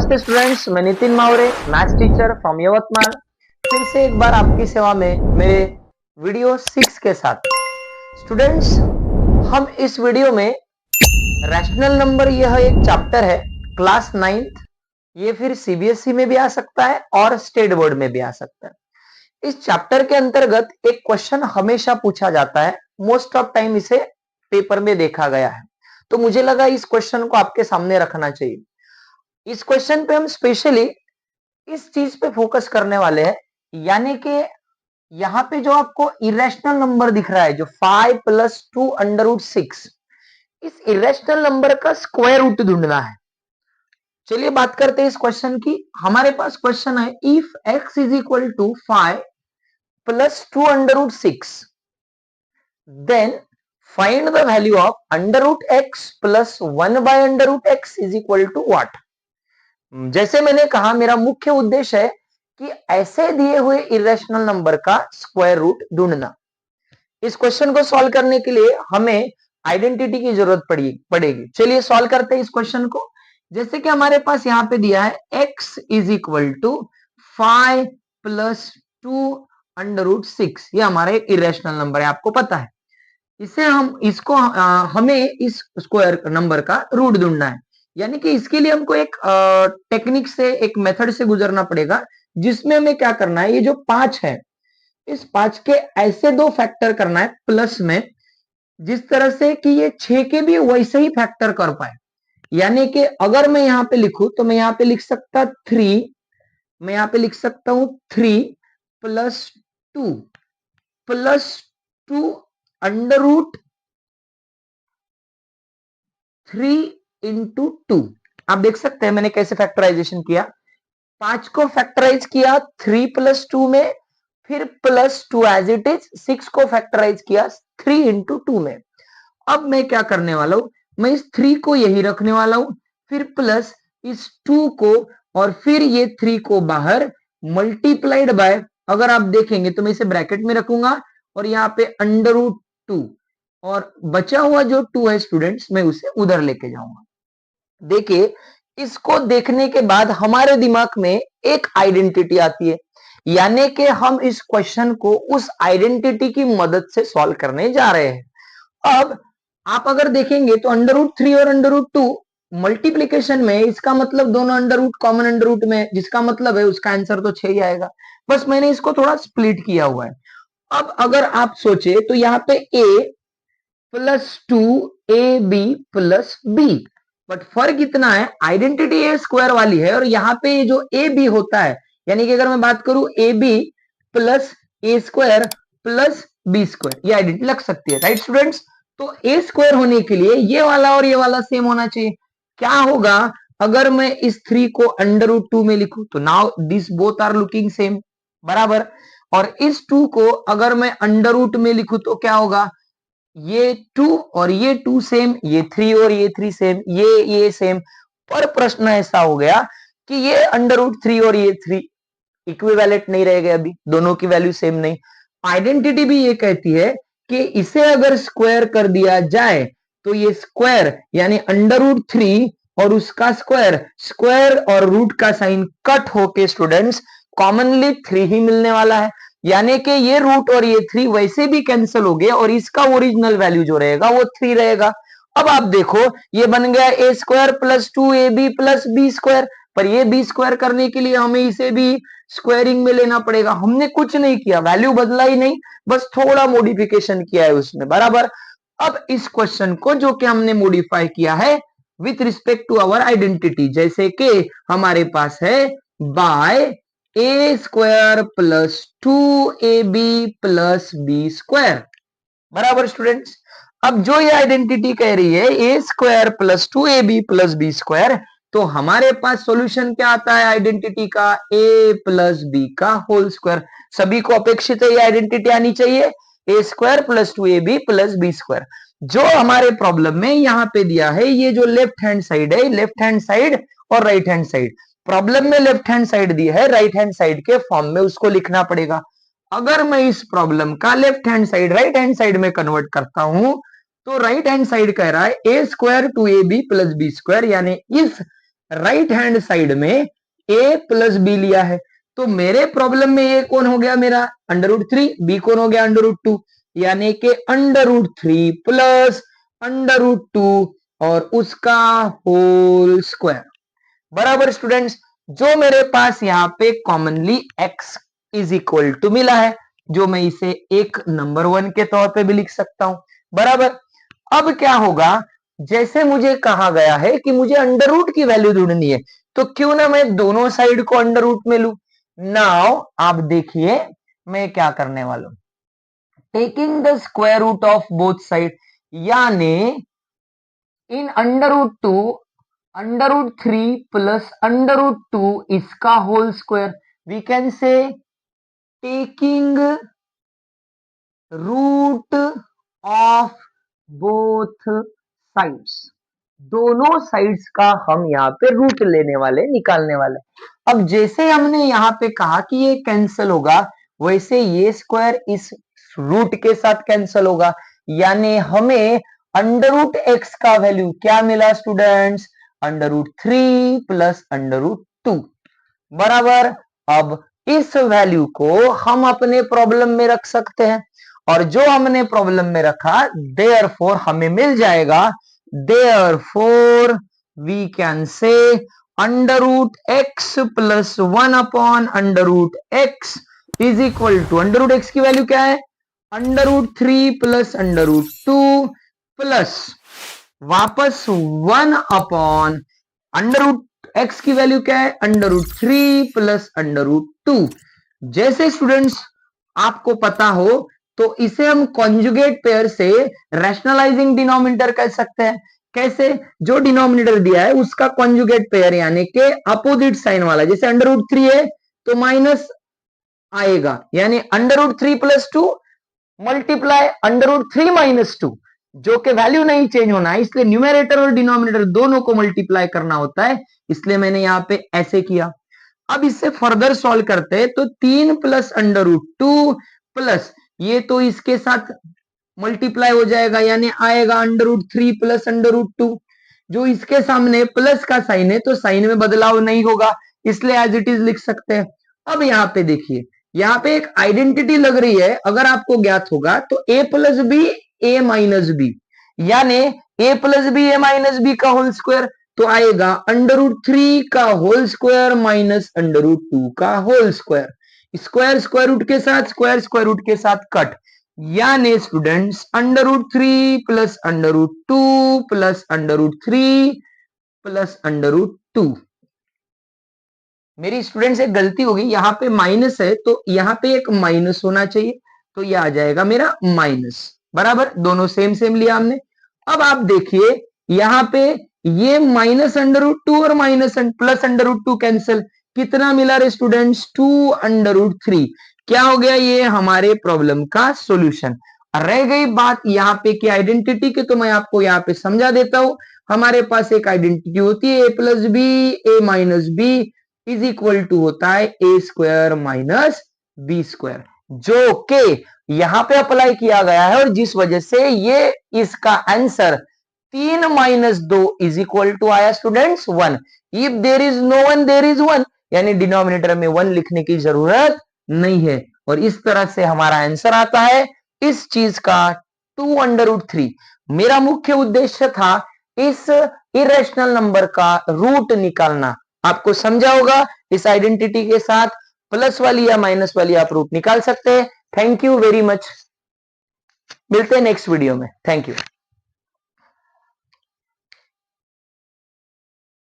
नमस्ते स्टूडेंट्स, मैं Nitin Mawre, maths teacher from Yavatmal, फिर से एक बार आपकी सेवा में मेरे वीडियो 6 के साथ। स्टूडेंट्स, हम इस वीडियो में रैशनल नंबर, यह एक चैप्टर है क्लास 9th। ये फिर सीबीएसई में भी आ सकता है और स्टेट बोर्ड में भी आ सकता है। इस चैप्टर के अंतर्गत एक क्वेश्चन हमेशा पूछा जाता है, मोस्ट ऑफ टाइम इसे पेपर में देखा गया है, तो मुझे लगा इस क्वेश्चन को आपके सामने रखना चाहिए। इस क्वेश्चन पे हम स्पेशली इस चीज पे फोकस करने वाले हैं, यानी कि यहाँ पे जो आपको इरेशनल नंबर दिख रहा है, जो 5 + 2 √6, इस इरेशनल नंबर का स्क्वायर रूट ढूंढना है। चलिए बात करते हैं इस क्वेश्चन की। हमारे पास क्वेश्चन है, if x = 5 + 2 √6, then find the value of √x + 1/√x = what. जैसे मैंने कहा, मेरा मुख्य उद्देश्य है कि ऐसे दिए हुए इरेशनल नंबर का स्क्वायर रूट ढूंढना। इस क्वेश्चन को सॉल्व करने के लिए हमें आइडेंटिटी की जरूरत पड़ेगी। चलिए सॉल्व करते हैं इस क्वेश्चन को। जैसे कि हमारे पास यहाँ पे दिया है x = 5 + 2 √6, ये हमारा एक इरेशनल नंबर है, आपको पता है। हमें इस स्क्वायर नंबर का रूट ढूंढना है, यानी कि इसके लिए हमको एक टेक्निक से, एक मेथड से गुजरना पड़ेगा, जिसमें हमें क्या करना है, ये जो 5 है, इस 5 के ऐसे दो फैक्टर करना है प्लस में, जिस तरह से कि ये 6 के भी वैसे ही फैक्टर कर पाए। यानी कि अगर मैं यहाँ पे लिखूं तो मैं यहाँ पे लिख सकता 3, मैं यहाँ पे लिख सकता हूं 3 + 2 + 2 √3 × 2। आप देख सकते हैं मैंने कैसे फैक्टराइजेशन किया। 5 को फैक्टराइज किया 3 + 2 में, फिर +2 एज इट इज, 6 को फैक्टराइज किया 3 × 2 में। अब मैं क्या करने वाला हूं, मैं इस 3 को यही रखने वाला हूं, फिर प्लस इस 2 को, और फिर ये 3 को बाहर मल्टीप्लाइड बाय, अगर आप देखेंगे तो मैं इसे ब्रैकेट में रखूंगा और यहाँ पे √2, और बचा हुआ जो 2 है स्टूडेंट्स, मैं उसे उधर लेके जाऊंगा। देखिए, इसको देखने के बाद हमारे दिमाग में एक आइडेंटिटी आती है, यानी कि हम इस क्वेश्चन को उस आइडेंटिटी की मदद से सॉल्व करने जा रहे हैं। अब आप अगर देखेंगे तो √3 और √2 मल्टीप्लीकेशन में, इसका मतलब दोनों under root common under root में, जिसका मतलब है उसका आंसर तो 6 ही आएगा। बस मैंने इसको थोड़ा स्प्लिट किया हुआ है। अब अगर आप सोचे तो यहाँ पे a + 2ab + b, बट फर्क इतना है, आइडेंटिटी ए स्क्वायर वाली है, और यहाँ पे जो ए बी होता है, यानी कि अगर मैं बात करूं ए बी + a² + b², ये आइडेंटिटी लग सकती है, राइट स्टूडेंट्स। तो ए स्क्वायर होने के लिए ये वाला और ये वाला सेम होना चाहिए। क्या होगा अगर मैं इस 3 को √2 में लिखूं, तो now this both are looking same, बराबर। और इस 2 को अगर मैं √रूट में लिखूं तो क्या होगा, ये 2 और ये 2 सेम, ये 3 और ये 3 सेम, ये सेम। पर प्रश्न ऐसा हो गया कि ये √3 और ये 3 इक्विवेलेंट नहीं रहेंगे, अभी दोनों की वैल्यू सेम नहीं। आइडेंटिटी भी ये कहती है कि इसे अगर स्क्वायर कर दिया जाए तो ये स्क्वायर यानी √3 और उसका स्क्वायर, स्क्वायर और रूट का साइन कट होके स्टूडेंट्स कॉमनली 3 ही मिलने वाला है, यानी कि ये रूट और ये 3 वैसे भी कैंसिल हो गए और इसका ओरिजिनल वैल्यू जो रहेगा वो 3 रहेगा। अब आप देखो, ये बन गया a² + 2ab + b², पर ये b² करने के लिए हमें इसे भी स्क्वायरिंग में लेना पड़ेगा। हमने कुछ नहीं किया, वैल्यू बदला ही नहीं, बस थोड़ा मॉडिफिकेशन किया है उसमें, बराबर। अब इस क्वेश्चन को जो कि हमने मॉडिफाई किया है with respect to our identity, जैसे कि हमारे पास है बाय a² + 2ab + b², बराबर स्टूडेंट्स। अब जो ये आइडेंटिटी कह रही है a² + 2ab + b², तो हमारे पास सॉल्यूशन क्या आता है आइडेंटिटी का, a + b का होल स्क्वायर। सभी को अपेक्षित है ये आइडेंटिटी आनी चाहिए, a² + 2ab + b²। जो हमारे प्रॉब्लम में यहाँ पे दिया है, ये जो लेफ्ट हैंड साइड है, लेफ्ट हैंड साइड और राइट हैंड साइड, प्रॉब्लम में लेफ्ट हैंड साइड दी है, राइट हैंड साइड के फॉर्म में उसको लिखना पड़ेगा। अगर मैं इस प्रॉब्लम का left hand side right hand side में कन्वर्ट करता हूं, तो राइट हैंड साइड कह रहा है a² + 2ab + b², यानी इस राइट हैंड साइड में a प्लस बी लिया है, तो मेरे प्रॉब्लम में a कौन हो गया मेरा √3, b कौन हो गया √2, यानी कि √3 प्लस √2 और उसका होल स्क्वायर बराबर स्टूडेंट्स। जो मेरे पास यहाँ पे commonly x is equal to मिला है, जो मैं इसे एक नंबर 1 के तौर पे भी लिख सकता हूं बराबर। अब क्या होगा, जैसे मुझे कहा गया है कि मुझे अंडर रूट की वैल्यू ढूंढनी है, तो क्यों ना मैं दोनों साइड को अंडर रूट में लू। नाउ आप देखिए मैं क्या करने वाला हूं, taking the square root of both side, यानी इन √2 √3 प्लस √2 इसका whole square, we can say taking root of both sides, दोनों साइड्स का हम यहाँ पे रूट लेने वाले निकालने वाले। अब जैसे हमने यहाँ पे कहा कि ये कैंसिल होगा, वैसे ये स्क्वायर इस रूट के साथ कैंसिल होगा, यानी हमें √x का वैल्यू क्या मिला स्टूडेंट्स, √3 प्लस √2 बराबर। अब इस वैल्यू को हम अपने प्रॉब्लम में रख सकते हैं, और जो हमने प्रॉब्लम में रखा देयरफॉर हमें मिल जाएगा, therefore we can say √x plus 1 upon √x is equal to, √x की वैल्यू क्या है √3 प्लस √2 प्लस वापस 1 अपॉन √x की वैल्यू क्या है √3 प्लस √2। जैसे स्टूडेंट्स आपको पता हो तो इसे हम कॉन्जुगेट पेयर से रैशनलाइजिंग डिनोमिनेटर कह सकते हैं। कैसे, जो डिनोमिनेटर दिया है उसका कॉन्जुगेट पेयर यानी कि अपोजिट साइन वाला, जैसे √3 है तो माइनस आएगा, यानी √3 प्लस 2 मल्टीप्लाई √3 माइनस 2, जो कि वैल्यू नहीं चेंज होना है, इसलिए न्यूमरेटर और डिनोमिनेटर दोनों को मल्टीप्लाई करना होता है, इसलिए मैंने यहां पे ऐसे किया। अब इससे फर्दर सॉल्व करते हैं तो 3 प्लस √2 प्लस ये तो इसके साथ मल्टीप्लाई हो जाएगा, यानी आएगा √3 प्लस √2, जो इसके सामने प्लस का साइन है तो साइन में बदलाव नहीं होगा, इसलिए एज इट इज लिख सकते हैं। अब यहाँ पे देखिए, यहाँ पे एक आइडेंटिटी लग रही है, अगर आपको ज्ञात होगा तो a plus B A minus B, यानी a plus B A minus B का होल स्क्वायर, तो आएगा √3 का होल स्क्वायर माइनस √2 का whole square, square square root के साथ स्क्वायर स्क्वायर रूट के साथ कट, यानी स्टूडेंट्स √3 प्लस √2 प्लस √3 प्लस √2। मेरी स्टूडेंट्स एक गलती होगी, यहाँ पे माइनस है तो यहाँ पे एक माइनस होना चाहिए, तो ये आ जाएगा मेरा माइनस बराबर, दोनों सेम सेम लिया हमने। अब आप देखिए यहाँ पे ये माइनस √2 और माइनस प्लस √2 कैंसिल, कितना मिला रे स्टूडेंट्स 2√3, क्या हो गया ये हमारे प्रॉब्लम का सॉल्यूशन। रह गई बात यहाँ पे की आइडेंटिटी की, तो मैं आपको यहाँ पे समझा देता हूं। हमारे पास एक आइडेंटिटी होती है a plus B A minus B is equal to होता है A square minus B square, जो कि यहां पे अप्लाई किया गया है, और जिस वजह से ये इसका answer 3 minus 2 is equal to आया students 1। If there is no 1 there is 1, यानी डिनोमिनेटर में 1 लिखने की जरूरत नहीं है, और इस तरह से हमारा आंसर आता है इस चीज का 2√3। मेरा मुख्य उद्देश्य था इस इरेशनल नंबर का रूट निकालना, आपको समझा होगा। इस आइडेंटिटी के साथ प्लस वाली या माइनस वाली आप रूट निकाल सकते हैं। थैंक यू वेरी मच, मिलते हैं नेक्स्ट वीडियो में, थैंक यू।